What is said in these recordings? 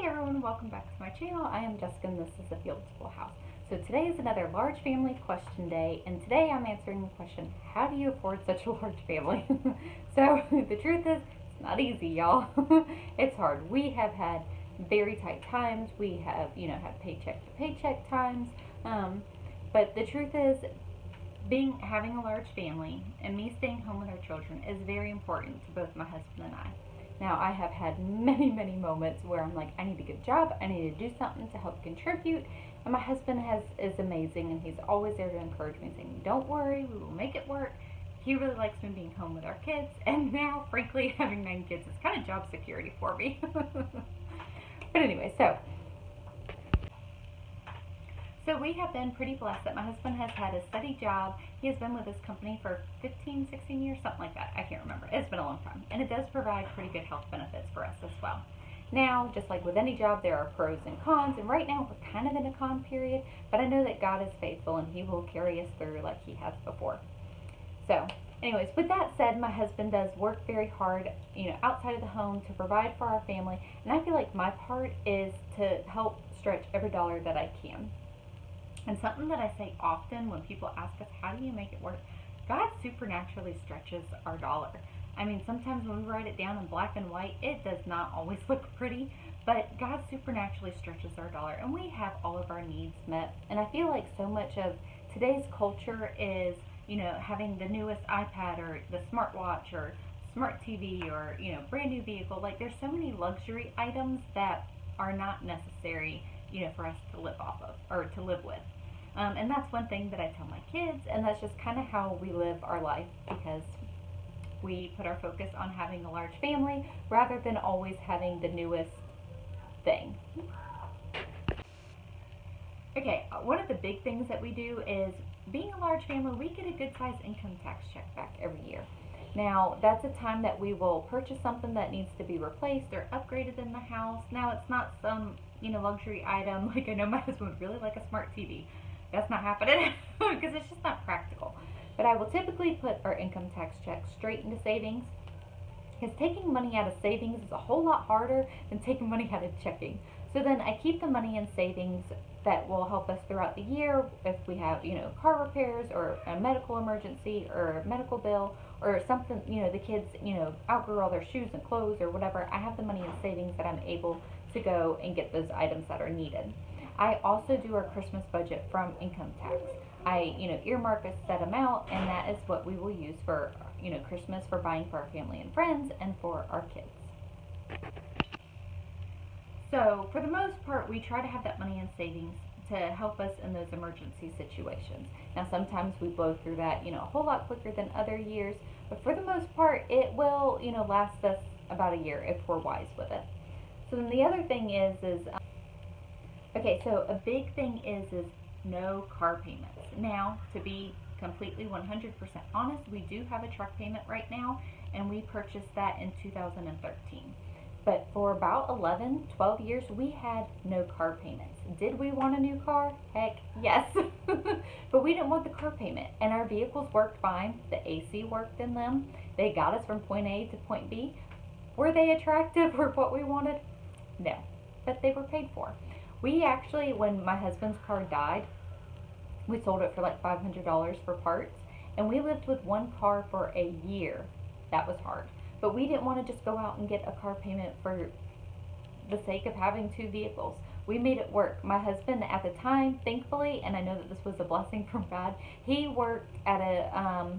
Hey everyone, welcome back to my channel. I am Jessica and this is the Field Schoolhouse. So today is another large family question day, and today I'm answering the question, how do you afford such a large family? So the truth is, it's not easy, y'all. It's hard. We have had very tight times. We have, had paycheck to paycheck times. But the truth is, having a large family and me staying home with our children is very important to both my husband and I. Now, I have had many moments where I'm like, I need to get a job, I need to do something to help contribute, and my husband is amazing, and he's always there to encourage me, saying, don't worry, we will make it work. He really likes me being home with our kids, and now, frankly, having 9 kids is kind of job security for me. But anyway, So we have been pretty blessed that my husband has had a steady job. He has been with this company for 15, 16 years, something like that. I can't remember. It's been a long time. And it does provide pretty good health benefits for us as well. Now, just like with any job, there are pros and cons. And right now, we're kind of in a con period. But I know that God is faithful and He will carry us through like He has before. So, anyways, with that said, my husband does work very hard, outside of the home to provide for our family. And I feel like my part is to help stretch every dollar that I can. And something that I say often when people ask us, how do you make it work? God supernaturally stretches our dollar. I mean, sometimes when we write it down in black and white, it does not always look pretty, but God supernaturally stretches our dollar, and we have all of our needs met. And I feel like so much of today's culture is, having the newest iPad or the smartwatch or smart TV or, brand new vehicle. Like, there's so many luxury items that are not necessary, for us to live off of or to live with. And that's one thing that I tell my kids, and that's just kind of how we live our life, because we put our focus on having a large family rather than always having the newest thing. Okay, one of the big things that we do is, being a large family, we get a good sized income tax check back every year. Now, that's a time that we will purchase something that needs to be replaced or upgraded in the house. Now, it's not some, luxury item. Like, I know my husband would really like a smart TV. That's not happening because it's just not practical. But I will typically put our income tax check straight into savings, because taking money out of savings is a whole lot harder than taking money out of checking. So then I keep the money in savings that will help us throughout the year if we have, car repairs or a medical emergency or a medical bill or something, the kids, outgrew all their shoes and clothes or whatever. I have the money in savings that I'm able to go and get those items that are needed. I also do our Christmas budget from income tax. I, earmark a set amount, and that is what we will use for, Christmas, for buying for our family and friends and for our kids. So, for the most part, we try to have that money in savings to help us in those emergency situations. Now, sometimes we blow through that, a whole lot quicker than other years, but for the most part, it will, last us about a year if we're wise with it. So then the other thing is okay, so a big thing is no car payments. Now, to be completely 100% honest, we do have a truck payment right now, and we purchased that in 2013. But for about 11, 12 years, we had no car payments. Did we want a new car? Heck, yes. But we didn't want the car payment. And our vehicles worked fine. The AC worked in them. They got us from point A to point B. Were they attractive or what we wanted? No. But they were paid for. We actually, when my husband's car died, we sold it for like $500 for parts. And we lived with one car for a year. That was hard. But we didn't want to just go out and get a car payment for the sake of having 2 vehicles. We made it work. My husband at the time, thankfully, and I know that this was a blessing from God, he worked at a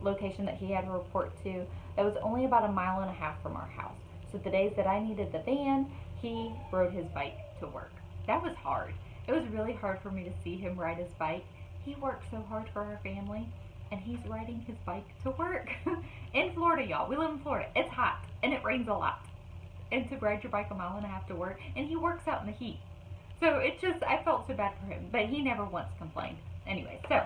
location that he had to report to that was only about 1.5 miles from our house. So the days that I needed the van, he rode his bike to work. That was hard. It was really hard for me to see him ride his bike. He worked so hard for our family, and he's riding his bike to work. In Florida, y'all. We live in Florida. It's hot, and it rains a lot. And to ride your bike 1.5 miles to work, and he works out in the heat. So it just, I felt so bad for him, but he never once complained. Anyway, so,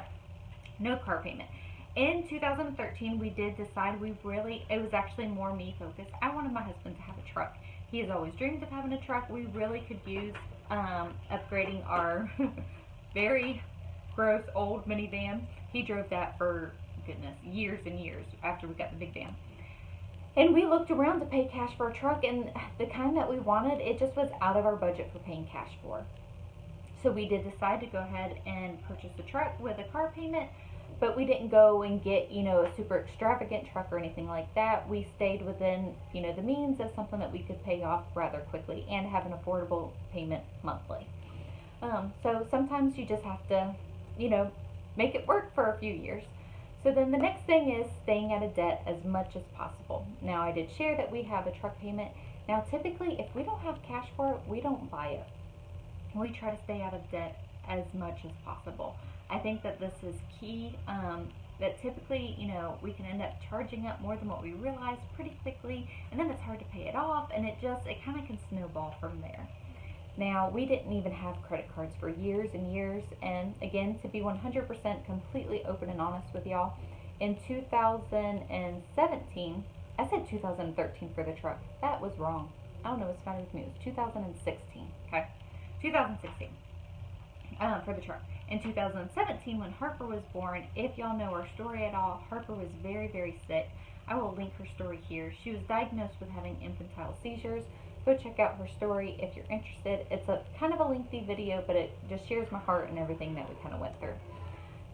no car payment. In 2013, we did decide it was actually more me focused. I wanted my husband to have a truck. He has always dreamed of having a truck. We really could use upgrading our very gross old minivan. He drove that for, goodness, years and years after we got the big van. And we looked around to pay cash for a truck, and the kind that we wanted, it just was out of our budget for paying cash for. So we did decide to go ahead and purchase a truck with a car payment, but we didn't go and get, a super extravagant truck or anything like that. We stayed within, the means of something that we could pay off rather quickly and have an affordable payment monthly. So sometimes you just have to, make it work for a few years. So then the next thing is staying out of debt as much as possible. Now, I did share that we have a truck payment. Now, typically, if we don't have cash for it, we don't buy it. We try to stay out of debt as much as possible. I think that this is key, that typically, we can end up charging up more than what we realize pretty quickly, and then it's hard to pay it off, and it kind of can snowball from there. Now, we didn't even have credit cards for years and years, and again, to be 100% completely open and honest with y'all, in 2017, I said 2013 for the truck. That was wrong. I don't know what's the matter with me. It was 2016, okay? 2016 for the truck. In 2017, when Harper was born, if y'all know her story at all, Harper was very, very sick. I will link her story here. She was diagnosed with having infantile seizures. Go check out her story if you're interested. It's a kind of a lengthy video, but it just shares my heart and everything that we kind of went through.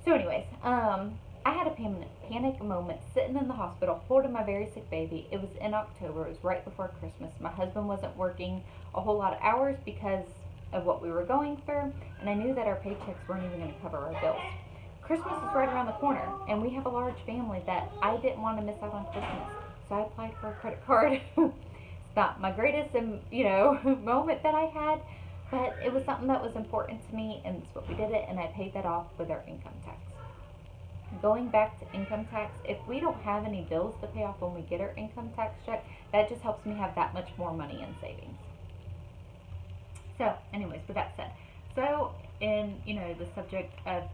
So anyways, I had a panic moment sitting in the hospital holding my very sick baby. It was in October. It was right before Christmas. My husband wasn't working a whole lot of hours because of what we were going through, and I knew that our paychecks weren't even going to cover our bills. Christmas is right around the corner, and we have a large family that I didn't want to miss out on Christmas, so I applied for a credit card. It's not my greatest, moment that I had, but it was something that was important to me, and that's what we did it, and I paid that off with our income tax. Going back to income tax, if we don't have any bills to pay off when we get our income tax check, that just helps me have that much more money in savings. So, anyways, with that said, so in, the subject of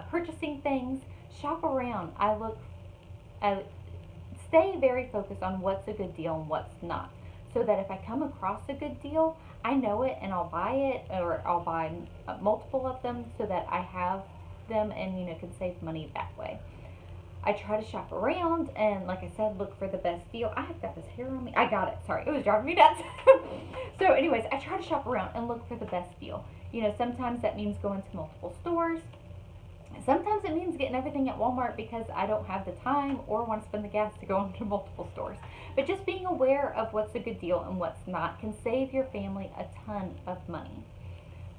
purchasing things, shop around. I stay very focused on what's a good deal and what's not, so that if I come across a good deal, I know it and I'll buy it, or I'll buy multiple of them so that I have them and, can save money that way. I try to shop around and, like I said, look for the best deal. I have got this hair on me. I got it. Sorry. It was driving me nuts. So anyways, I try to shop around and look for the best deal. Sometimes that means going to multiple stores. Sometimes it means getting everything at Walmart because I don't have the time or want to spend the gas to go into multiple stores. But just being aware of what's a good deal and what's not can save your family a ton of money.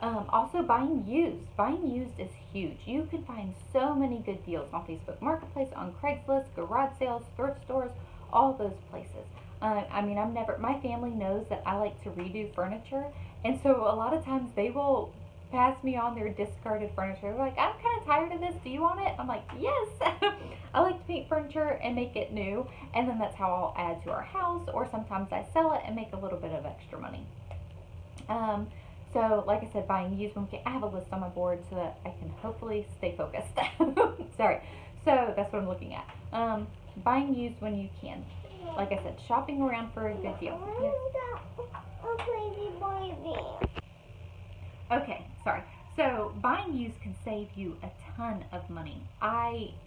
Also, buying used. Buying used is huge. You can find so many good deals on Facebook Marketplace, on Craigslist, garage sales, thrift stores, all those places. My family knows that I like to redo furniture, and so a lot of times they will pass me on their discarded furniture. They're like, I'm kind of tired of this. Do you want it? I'm like, yes. I like to paint furniture and make it new, and then that's how I'll add to our house, or sometimes I sell it and make a little bit of extra money. So, like I said, buying used when we can. I have a list on my board so that I can hopefully stay focused. Sorry. So, that's what I'm looking at. Buying used when you can. Like I said, shopping around for a good deal. Okay, sorry. So, buying used can save you a ton of money.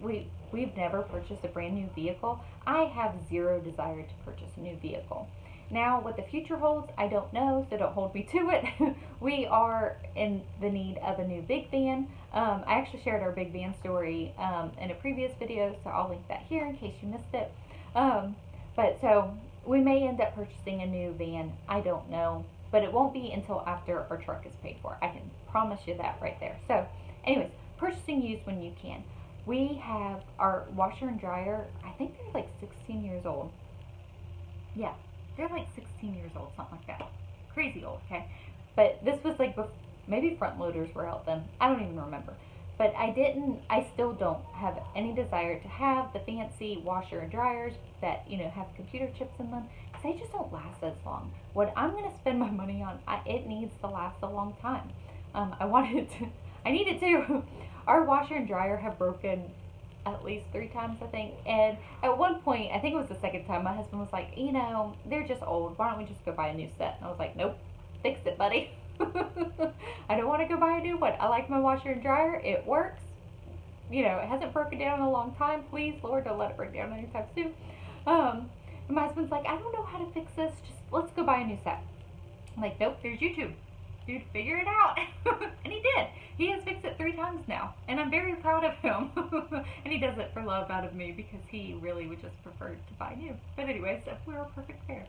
We've never purchased a brand new vehicle. I have zero desire to purchase a new vehicle. Now, what the future holds, I don't know, so don't hold me to it. We are in the need of a new big van. I actually shared our big van story in a previous video, so I'll link that here in case you missed it. But so, we may end up purchasing a new van. I don't know, but it won't be until after our truck is paid for. I can promise you that right there. So, anyways, purchasing used when you can. We have our washer and dryer. I think they're like 16 years old. Yeah. They're like 16 years old, something like that. Crazy old, okay? But this was like, maybe front loaders were out then. I don't even remember. But I still don't have any desire to have the fancy washer and dryers that, have computer chips in them. Because they just don't last as long. What I'm going to spend my money on, it needs to last a long time. I need it to. Our washer and dryer have broken at least 3 times, I think. And at one point, I think it was the second time, my husband was like, they're just old. Why don't we just go buy a new set? And I was like, nope, fix it, buddy. I don't want to go buy a new one. I like my washer and dryer. It works. It hasn't broken down in a long time. Please, Lord, don't let it break down anytime soon. And my husband's like, I don't know how to fix this. Just let's go buy a new set. I'm like, nope, there's YouTube. Dude, figure it out. And he did. He has fixed it 3 times now. And I'm very proud of him. And he does it for love out of me because he really would just prefer to buy new. But anyway, so we're a perfect pair.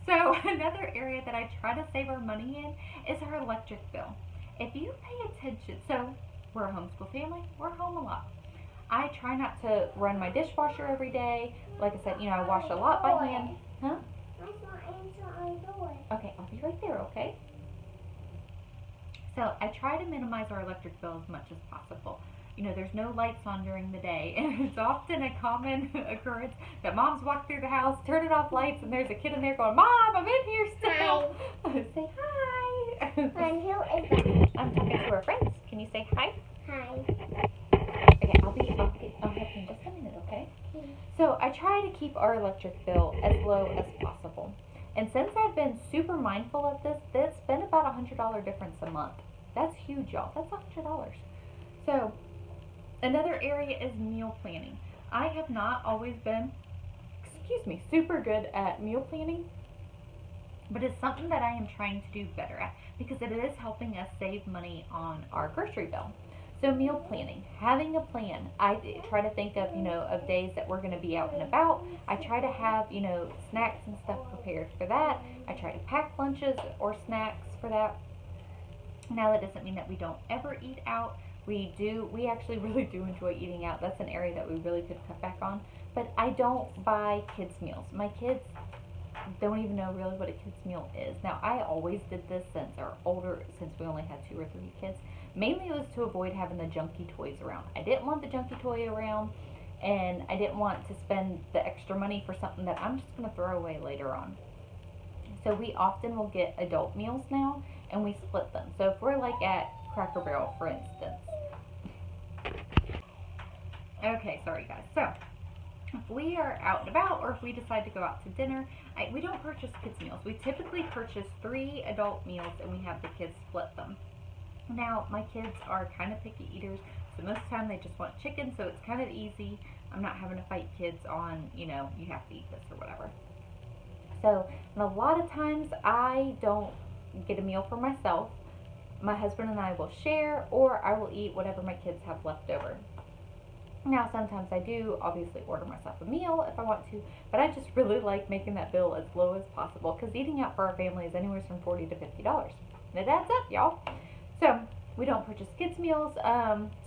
So another area that I try to save our money in is our electric bill. If you pay attention, so we're a homeschool family. We're home a lot. I try not to run my dishwasher every day. Like I said, I wash a lot by hand. Huh? Okay, I'll be right there, okay? So I try to minimize our electric bill as much as possible. There's no lights on during the day, and it's often a common occurrence that moms walk through the house, turn it off lights, and there's a kid in there going, Mom, I'm in here still. Hi. Say hi. And who is that? I'm talking to our friends. Can you say hi? Hi. Okay, I'll have you in just a minute, okay? So I try to keep our electric bill as low as possible. And since I've been super mindful of this, it's been about $100 difference a month. That's huge, y'all. That's $100. So another area is meal planning. I have not always been, super good at meal planning, but it's something that I am trying to do better at because it is helping us save money on our grocery bill. So meal planning, having a plan. I try to think of, of days that we're going to be out and about. I try to have, snacks and stuff prepared for that. I try to pack lunches or snacks for that. Now that doesn't mean that we don't ever eat out. We actually really do enjoy eating out. That's an area that we really could cut back on. But I don't buy kids' meals. My kids don't even know really what a kid's meal is. Now, I always did this since we only had 2 or 3 kids. Mainly it was to avoid having the junky toys around. I didn't want the junky toy around, and I didn't want to spend the extra money for something that I'm just going to throw away later on. So we often will get adult meals now, and we split them. So if we're like at Cracker Barrel, for instance. Okay, sorry guys. So if we are out and about, or if we decide to go out to dinner, we don't purchase kids meals. We typically purchase 3 adult meals, and we have the kids split them. Now, my kids are kind of picky eaters, so most of the time they just want chicken, so it's kind of easy. I'm not having to fight kids on, you have to eat this or whatever. So, and a lot of times I don't get a meal for myself. My husband and I will share, or I will eat whatever my kids have left over. Now, sometimes I do obviously order myself a meal if I want to, but I just really like making that bill as low as possible because eating out for our family is anywhere from $40 to $50. And it adds up, y'all. So, we don't purchase kids' meals.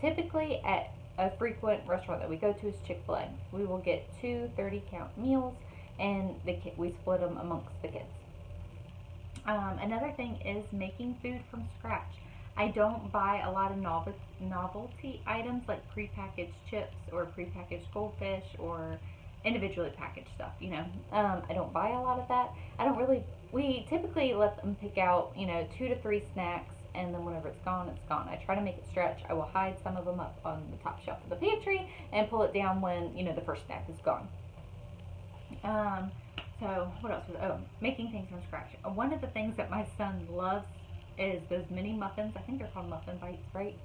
Typically, at a frequent restaurant that we go to is Chick-fil-A. We will get 2 30-count meals, and we split them amongst the kids. Another thing is making food from scratch. I don't buy a lot of novelty items like prepackaged chips or prepackaged goldfish or individually packaged stuff, I don't buy a lot of that. We typically let them pick out, 2 to 3 snacks, and then whenever it's gone, it's gone. I try to make it stretch. I will hide some of them up on the top shelf of the pantry and pull it down when, the first snack is gone. So what else? Making things from scratch. One of the things that my son loves is those mini muffins. I think they're called muffin bites, right?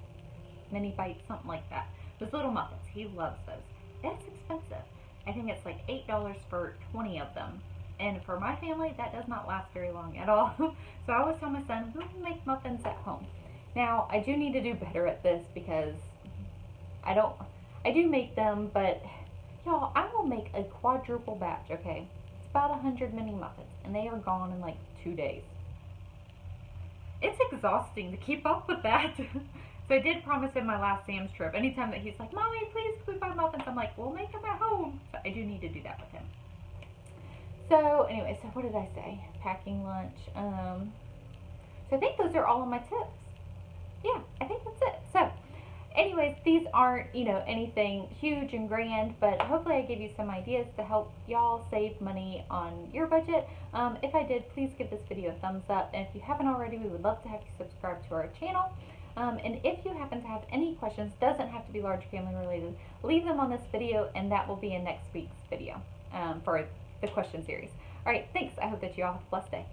Mini bites, something like that. Those little muffins. He loves those. That's expensive. I think it's like $8 for 20 of them. And for my family, that does not last very long at all. So I always tell my son, we will make muffins at home. Now, I do need to do better at this because I do make them, but y'all, I will make a quadruple batch, okay? It's about 100 mini muffins, and they are gone in like 2 days. It's exhausting to keep up with that. So I did promise him my last Sam's trip. Anytime that he's like, Mommy, please, can we buy muffins? I'm like, we'll make them at home. So I do need to do that with him. So anyway, so what did I say? Packing lunch. So I think those are all of my tips. Yeah, I think that's it. So anyways, these aren't, anything huge and grand, but hopefully I gave you some ideas to help y'all save money on your budget. If I did, please give this video a thumbs up. And if you haven't already, we would love to have you subscribe to our channel. And if you happen to have any questions, doesn't have to be large family related, leave them on this video, and that will be in next week's video for the question series. All right, thanks. I hope that you all have a blessed day.